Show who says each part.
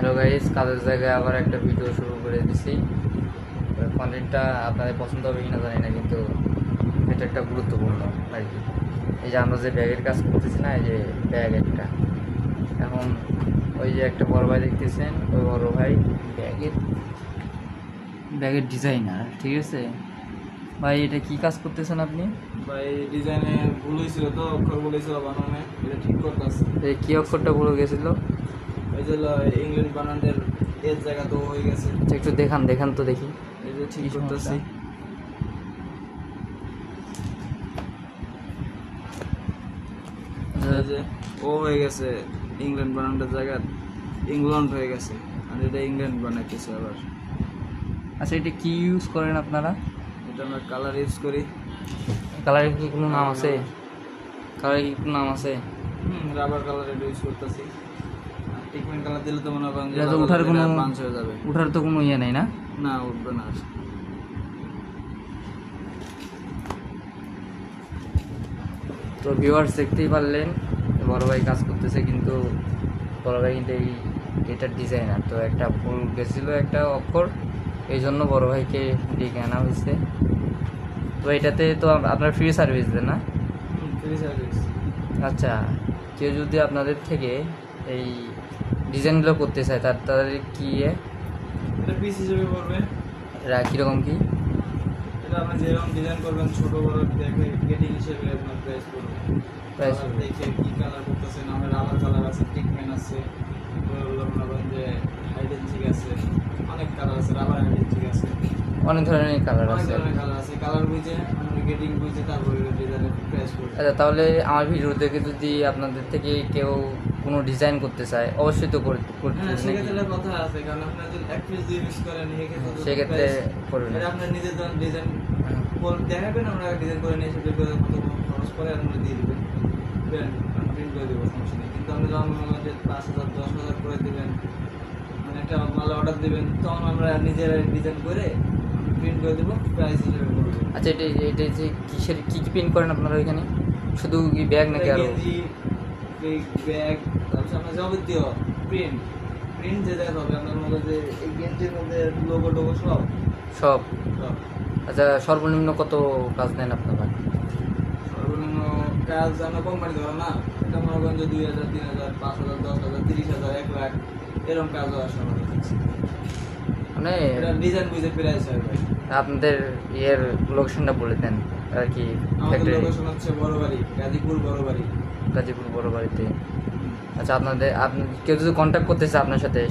Speaker 1: Hello guys, কাজের জায়গায় আবার একটা ভিডিও শুরু করে দিছি। কন্টেন্টটা আপনাদের পছন্দ হবে কিনা জানি না, কিন্তু এটা একটা গুরুত্বপূর্ণ আর কি। এই যে আমরা যে ব্যাগের কাজ করতেছি না, এই যে ব্যাগ একটা, এখন ওই যে একটা বড় ভাই দেখতেছেন, ওই বড় ভাই ব্যাগের ডিজাইনার, ঠিক আছে ভাই? এটা কি কাজ করতেছেন আপনি?
Speaker 2: ভাই ডিজাইনে ভুল হয়েছিল, তো অক্ষর ভুল হয়েছিল বানানে, এটা ঠিক করতেছে।
Speaker 1: এই কি অক্ষরটা ভুলে গেছিল?
Speaker 2: এই যে ইংলিশ বানানের এর জায়গা তো হয়ে গেছে,
Speaker 1: আচ্ছা, একটু দেখান তো দেখি।
Speaker 2: এই যে ঠিক
Speaker 1: কি
Speaker 2: করতেছি। এই যে ও হয়ে গেছে ইংল্যান্ড বানানটার জায়গা ইংল্যান্ড হয়ে গেছে, আর এটা ইংল্যান্ড বানাইতেছে আবার।
Speaker 1: আচ্ছা, এটা কি ইউজ করেন আপনারা?
Speaker 2: এটা আমরা কালার ইউজ করি।
Speaker 1: কালারের কি কোনো নাম আছে? কালারের কি কোনো নাম আছে?
Speaker 2: রাবার কালার এটা ইউজ করতেছি। টিকমেন্ট কালার দিলে তো মনে করেন যে
Speaker 1: এটা তো উঠার কোনো
Speaker 2: পাঞ্চ হয়ে যাবে।
Speaker 1: উঠার তো কোনো ইয়ে নেই না?
Speaker 2: না, উঠবে না।
Speaker 1: তো ভিউয়ার্স দেখতেই পারলেন, বড় ভাই কাজ করতেছে, কিন্তু বড় ভাই কিন্তু এটার ডিজাইনার, তো একটা ভুল গেছিলো একটা অক্ষর, এই জন্য বড় ভাইকে ডেকে আনা হয়েছে। তো এটাতে তো আপনার ফ্রি সার্ভিস দেন না?
Speaker 2: Free service.
Speaker 1: আচ্ছা, কেউ যদি আপনাদের থেকে এই ডিজাইনগুলো করতে চায়, তাদের কি
Speaker 2: এটা পিস হিসেবে পড়বে।
Speaker 1: এরা কীরকম কি?
Speaker 2: এটা আপনি যেরকম ডিজাইন করবেন, ছোট বড় দেখে গেটিং হিসেবে আপনার প্রাইস পড়বে।
Speaker 1: প্রাইস
Speaker 2: কালার দেখে কি কালার করতেছেন, আমার রাবার কালার আছে, টিকমেন আছে, ওগুলো মনে করেন যে হাইডেনসিক আছে, অনেক কালার আছে, রাবার হাইডেনসিক আছে,
Speaker 1: অনেক ধরনের কালার
Speaker 2: অনেক
Speaker 1: আছে।
Speaker 2: ধরনের কালার আছে। কালার বুঝে আমরা গেটিং বুঝে তারপরে ডিজাইনের প্রাইস পড়বে।
Speaker 1: আচ্ছা, তাহলে আমার ভিডিও দেখে যদি আপনাদের থেকে কেউ কোনো ডিজাইন করতে চায়, অবশ্যই তো করতে
Speaker 2: হ্যাঁ,
Speaker 1: নাকি?
Speaker 2: সেক্ষেত্রে কথা আছে, কারণ আপনার যদি এক পিস দুই পিস করেন
Speaker 1: সেক্ষেত্রে করবেন।
Speaker 2: এটা আপনার নিজের ডিজাইন
Speaker 1: হ্যাঁ।
Speaker 2: দেখাবেন, আমরা ডিজাইন করে নিয়ে এসে বের করে কত খরচ করে আপনারা দিয়ে দেবেন, প্রিন্ট করে দেবো, সমস্যা নেই। কিন্তু আপনি যখন মনে করেন যে 5,000 10,000 করে দেবেন, মানে একটা মাল অর্ডার দেবেন, তখন আমরা নিজের ডিজাইন করে প্রিন্ট করে দেবো, প্রাইস হিসেবে করবো।
Speaker 1: আচ্ছা, এটা যে কিসের কি প্রিন্ট করেন আপনারা ওইখানে? শুধু কি ব্যাগ নাকি আরো?
Speaker 2: গেঞ্জি, ব্যাগ, তারপর আপনার যাবতীয় প্রিন্ট প্রিন্ট যে দেখা হবে আপনার মধ্যে, যে এই গেঞ্জির মধ্যে লোগো টোগো সব
Speaker 1: সব?
Speaker 2: সব।
Speaker 1: আচ্ছা, সর্বনিম্ন কত কাজ নেন আপনারা?
Speaker 2: সর্বনিম্ন কাজ আমরা কোম্পানি ধরো না, এটা মনে করেন যে 2,000 3,000 5,000 10,000 30,000 1,00,000 এরকম কাজও আসে আমাদের কাছে।
Speaker 1: মানে
Speaker 2: এটা ডিজাইন বুঝে প্রাইস হয় ভাই।
Speaker 1: আপনাদের ইয়ের লোকেশনটা বলে দেন আর কি।
Speaker 2: আমাদের
Speaker 1: ফ্যাক্টরি
Speaker 2: লোকেশন হচ্ছে বড়বাড়ি, গাজীপুর বড়বাড়ি।
Speaker 1: গাজীপুর বড় বাড়িতে। আচ্ছা, আপনি কেউ যদি কন্ট্যাক্ট করতে চায় আপনার সাথে,